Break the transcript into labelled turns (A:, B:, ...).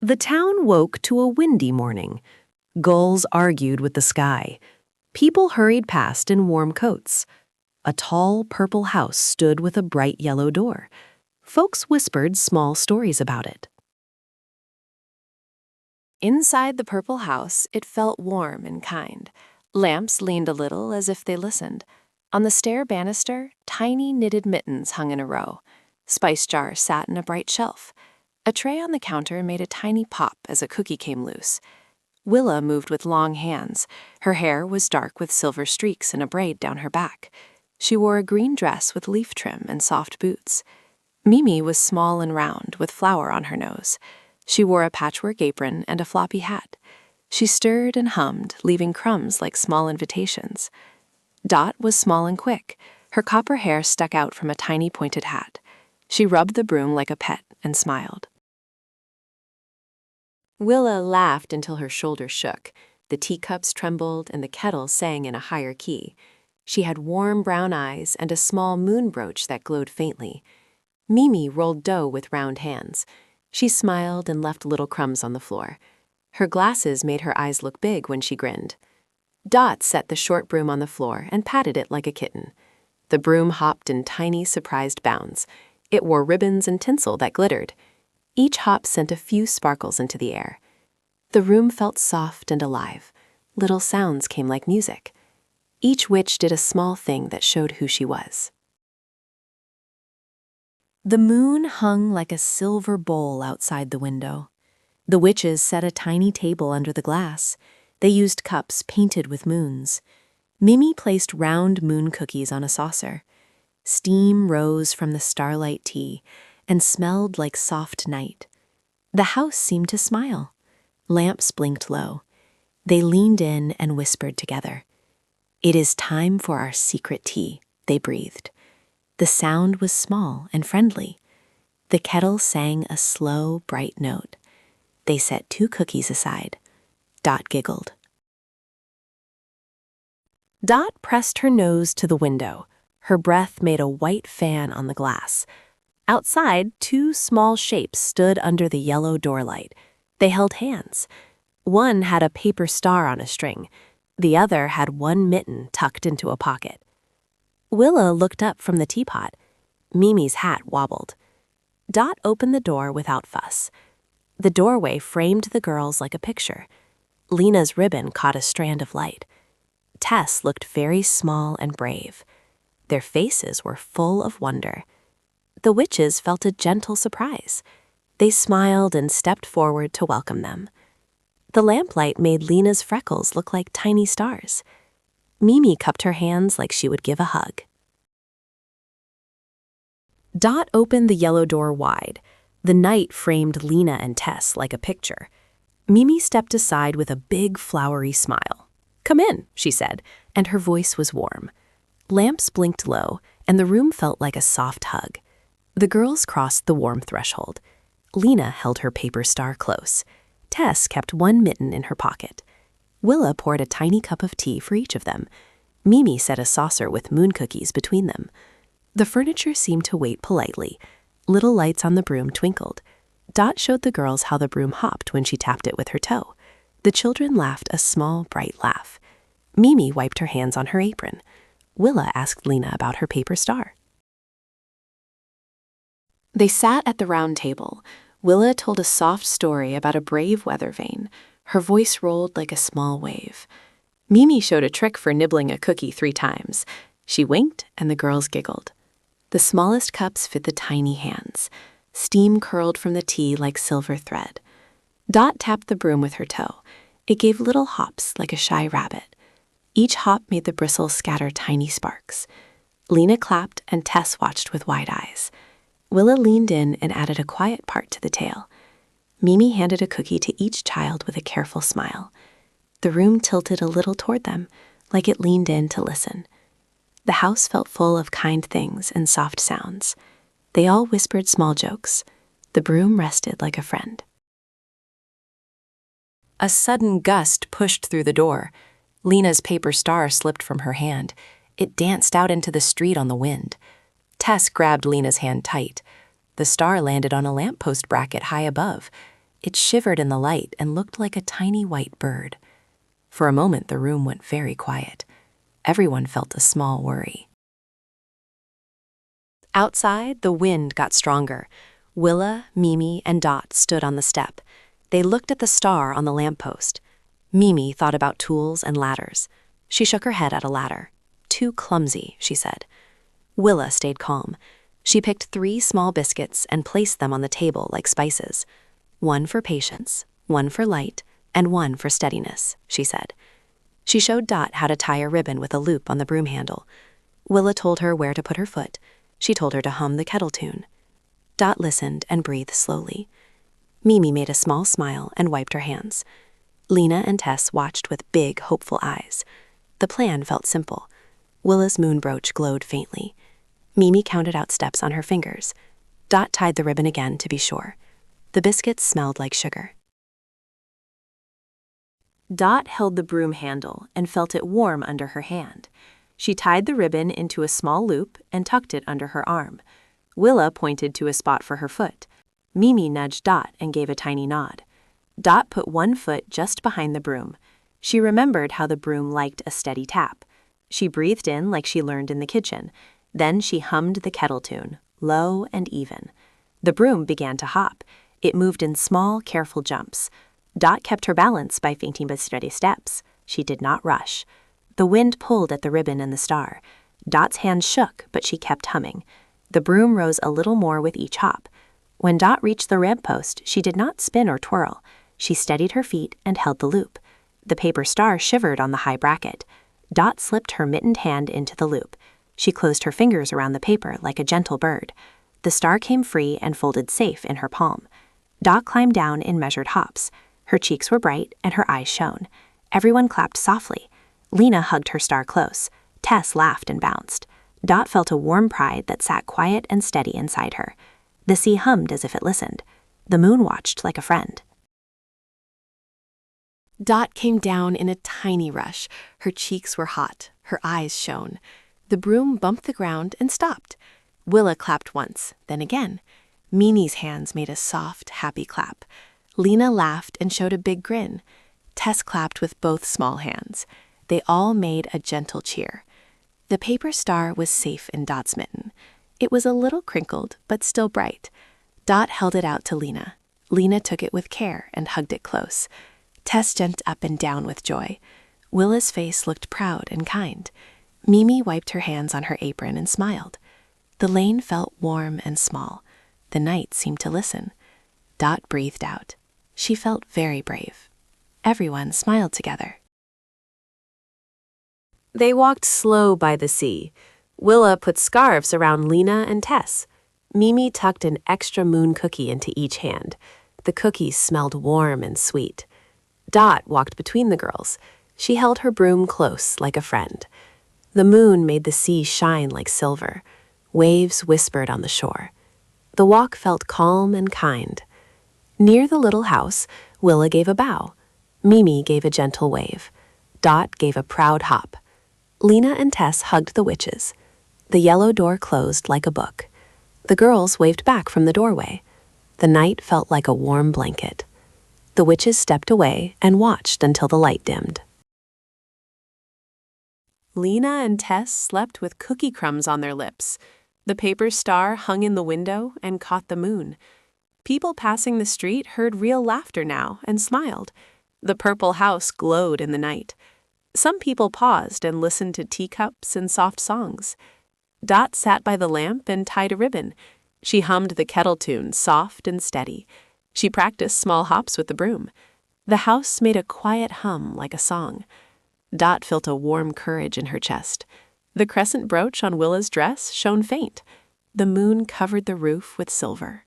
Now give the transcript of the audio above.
A: The town woke to a windy morning. Gulls argued with the sky. People hurried past in warm coats. A tall purple house stood with a bright yellow door. Folks whispered small stories about it. Inside the purple house, it felt warm and kind. Lamps leaned a little as if they listened. On the stair banister, tiny knitted mittens hung in a row. Spice jars sat in a bright shelf. A tray on the counter made a tiny pop as a cookie came loose. Willa moved with long hands. Her hair was dark with silver streaks and a braid down her back. She wore a green dress with leaf trim and soft boots. Mimi was small and round, with flour on her nose. She wore a patchwork apron and a floppy hat. She stirred and hummed, leaving crumbs like small invitations. Dot was small and quick. Her copper hair stuck out from a tiny pointed hat. She rubbed the broom like a pet and smiled. Willa laughed until her shoulders shook. The teacups trembled and the kettle sang in a higher key. She had warm brown eyes and a small moon brooch that glowed faintly. Mimi rolled dough with round hands. She smiled and left little crumbs on the floor. Her glasses made her eyes look big when she grinned. Dot set the short broom on the floor and patted it like a kitten. The broom hopped in tiny, surprised bounds. It wore ribbons and tinsel that glittered. Each hop sent a few sparkles into the air. The room felt soft and alive. Little sounds came like music. Each witch did a small thing that showed who she was. The moon hung like a silver bowl outside the window. The witches set a tiny table under the glass. They used cups painted with moons. Mimi placed round moon cookies on a saucer. Steam rose from the starlight tea and smelled like soft night. The house seemed to smile. Lamps blinked low. They leaned in and whispered together. "It is time for our secret tea," they breathed. The sound was small and friendly. The kettle sang a slow, bright note. They set 2 cookies aside. Dot giggled. Dot pressed her nose to the window. Her breath made a white fan on the glass. Outside, 2 small shapes stood under the yellow doorlight. They held hands. One had a paper star on a string. The other had one mitten tucked into a pocket. Willa looked up from the teapot. Mimi's hat wobbled. Dot opened the door without fuss. The doorway framed the girls like a picture. Lena's ribbon caught a strand of light. Tess looked very small and brave. Their faces were full of wonder. The witches felt a gentle surprise. They smiled and stepped forward to welcome them. The lamplight made Lena's freckles look like tiny stars. Mimi cupped her hands like she would give a hug. Dot opened the yellow door wide. The night framed Lena and Tess like a picture. Mimi stepped aside with a big flowery smile. "Come in," she said, and her voice was warm. Lamps blinked low, and the room felt like a soft hug. The girls crossed the warm threshold. Lena held her paper star close. Tess kept one mitten in her pocket. Willa poured a tiny cup of tea for each of them. Mimi set a saucer with moon cookies between them. The furniture seemed to wait politely. Little lights on the broom twinkled. Dot showed the girls how the broom hopped when she tapped it with her toe. The children laughed a small, bright laugh. Mimi wiped her hands on her apron. Willa asked Lena about her paper star. They sat at the round table. Willa told a soft story about a brave weather vane. Her voice rolled like a small wave. Mimi showed a trick for nibbling a cookie 3 times. She winked, and the girls giggled. The smallest cups fit the tiny hands. Steam curled from the tea like silver thread. Dot tapped the broom with her toe. It gave little hops like a shy rabbit. Each hop made the bristles scatter tiny sparks. Lena clapped, and Tess watched with wide eyes. Willa leaned in and added a quiet part to the tale. Mimi handed a cookie to each child with a careful smile. The room tilted a little toward them, like it leaned in to listen. The house felt full of kind things and soft sounds. They all whispered small jokes. The broom rested like a friend. A sudden gust pushed through the door. Lena's paper star slipped from her hand. It danced out into the street on the wind. Tess grabbed Lena's hand tight. The star landed on a lamppost bracket high above. It shivered in the light and looked like a tiny white bird. For a moment, the room went very quiet. Everyone felt a small worry. Outside, the wind got stronger. Willa, Mimi, and Dot stood on the step. They looked at the star on the lamppost. Mimi thought about tools and ladders. She shook her head at a ladder. "Too clumsy," she said. Willa stayed calm. She picked 3 small biscuits and placed them on the table like spices. "One for patience, one for light, and one for steadiness," she said. She showed Dot how to tie a ribbon with a loop on the broom handle. Willa told her where to put her foot. She told her to hum the kettle tune. Dot listened and breathed slowly. Mimi made a small smile and wiped her hands. Lena and Tess watched with big, hopeful eyes. The plan felt simple. Willa's moon brooch glowed faintly. Mimi counted out steps on her fingers. Dot tied the ribbon again to be sure. The biscuits smelled like sugar. Dot held the broom handle and felt it warm under her hand. She tied the ribbon into a small loop and tucked it under her arm. Willa pointed to a spot for her foot. Mimi nudged Dot and gave a tiny nod. Dot put one foot just behind the broom. She remembered how the broom liked a steady tap. She breathed in like she learned in the kitchen. Then she hummed the kettle tune, low and even. The broom began to hop. It moved in small, careful jumps. Dot kept her balance by fainting but steady steps. She did not rush. The wind pulled at the ribbon and the star. Dot's hands shook, but she kept humming. The broom rose a little more with each hop. When Dot reached the lamppost, she did not spin or twirl. She steadied her feet and held the loop. The paper star shivered on the high bracket. Dot slipped her mittened hand into the loop. She closed her fingers around the paper like a gentle bird. The star came free and folded safe in her palm. Dot climbed down in measured hops. Her cheeks were bright and her eyes shone. Everyone clapped softly. Lena hugged her star close. Tess laughed and bounced. Dot felt a warm pride that sat quiet and steady inside her. The sea hummed as if it listened. The moon watched like a friend. Dot came down in a tiny rush. Her cheeks were hot. Her eyes shone. The broom bumped the ground and stopped. Willa clapped once, then again. Mimi's hands made a soft, happy clap. Lena laughed and showed a big grin. Tess clapped with both small hands. They all made a gentle cheer. The paper star was safe in Dot's mitten. It was a little crinkled, but still bright. Dot held it out to Lena. Lena took it with care and hugged it close. Tess jumped up and down with joy. Willa's face looked proud and kind. Mimi wiped her hands on her apron and smiled. The lane felt warm and small. The night seemed to listen. Dot breathed out. She felt very brave. Everyone smiled together. They walked slow by the sea. Willa put scarves around Lena and Tess. Mimi tucked an extra moon cookie into each hand. The cookies smelled warm and sweet. Dot walked between the girls. She held her broom close like a friend. The moon made the sea shine like silver. Waves whispered on the shore. The walk felt calm and kind. Near the little house, Willa gave a bow. Mimi gave a gentle wave. Dot gave a proud hop. Lena and Tess hugged the witches. The yellow door closed like a book. The girls waved back from the doorway. The night felt like a warm blanket. The witches stepped away and watched until the light dimmed. Lena and Tess slept with cookie crumbs on their lips. The paper star hung in the window and caught the moon. People passing the street heard real laughter now and smiled. The purple house glowed in the night. Some people paused and listened to teacups and soft songs. Dot sat by the lamp and tied a ribbon. She hummed the kettle tune, soft and steady. She practiced small hops with the broom. The house made a quiet hum like a song. Dot felt a warm courage in her chest. The crescent brooch on Willa's dress shone faint. The moon covered the roof with silver.